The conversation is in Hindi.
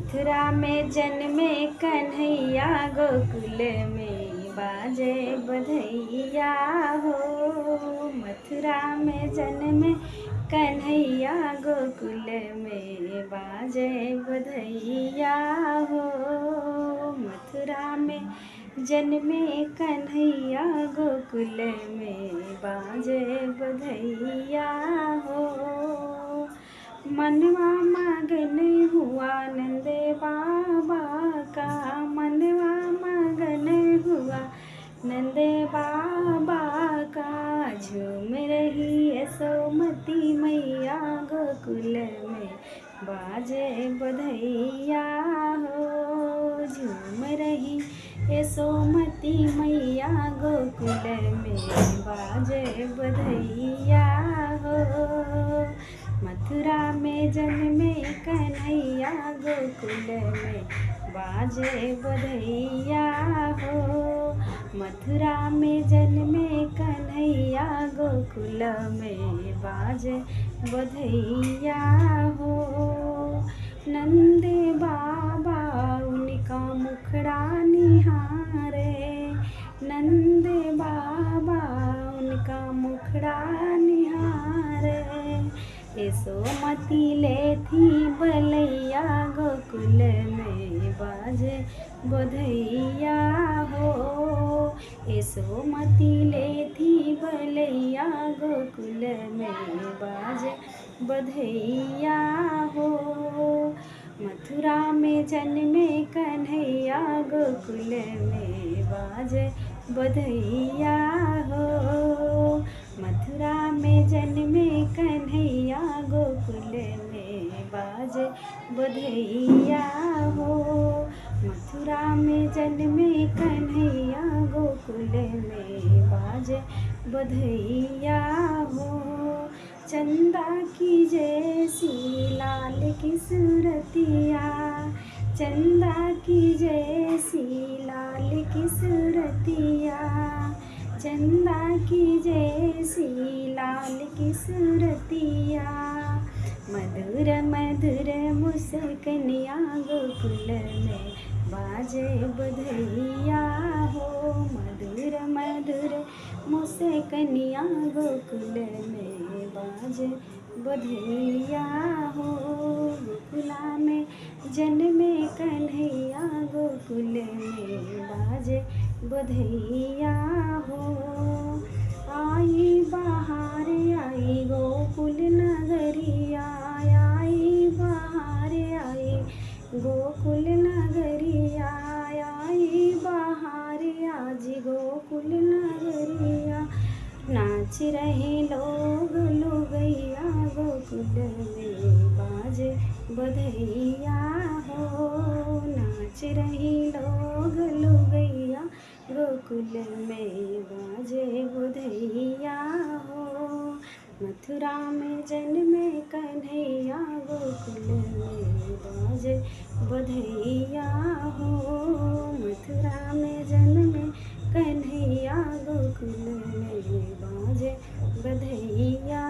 मथुरा में जन्मे कन्हैया, गोकुल में बाजे बधैया हो। मथुरा में जन्मे कन्हैया, गोकुल में बाजे बधैया हो। मथुरा में जन्मे कन्हैया, गोकुल में बाजे बधैया हो। मनवा मगन हुआ नंद बाबा का, मनवा मगन हुआ नंद बाबा का। झूम रही यशोमती मैया, गोकुल में बाजे बधैया हो। झूम रही यशोमती मैया, गोकुल में बाजे बधैया हो। मथुरा में जन्मे कन्हैया, गोकुल में बाजे बधैया हो। मथुरा में जन्मे कन्हैया, गोकुल में बाजे बधैया हो। नंद बाबा उनका मुखड़ा निहारे, नंद बाबा उनका मुखड़ा निहारे। यशोमती ले थी बलैया, गोकुल में बाजे बधैया हो। यशोमती ले थी बलैया, गोकुल में बाजे बधैया हो। मथुरा में जन्मे कन्हैया, गोकुल में बाजे बधैया हो। मथुरा में जन्मे कन्हैया, गोकुल में बाजे बधैया हो। मथुरा में जन्मे कन्हैया, गोकुल में बाजे बधैया हो। चंदा की जैसी लाल की सूरतिया, चंदा की जैसी लाल की सूरतिया, चंदा की जैसी लाल की सूरतिया। मधुर मधुर मुस्कनिया, गोकुल में बाजे बधैया हो। मधुर मधुर मुस्कनिया, गोकुल में बाजे बधैया हो। गोकुला में जन्मे कन्हैया, गोकुल में बाजे बधैया हो। आई बहार आई गोकुल नगरिया, आई बहार आई गोकुल नगरिया, आई बहार आज गोकुल नगरिया। नाच रहे लोग लुगैया, गोकुल में बाजे बधैया हो। नाच रही लोग लुगैया, गोकुल में बाजे बधैया हो। मथुरा में जन्मे कन्हैया, गोकुल में बाजे बधैया हो। मथुरा में जन्मे कन्हैया, गोकुल में बाजे बधैया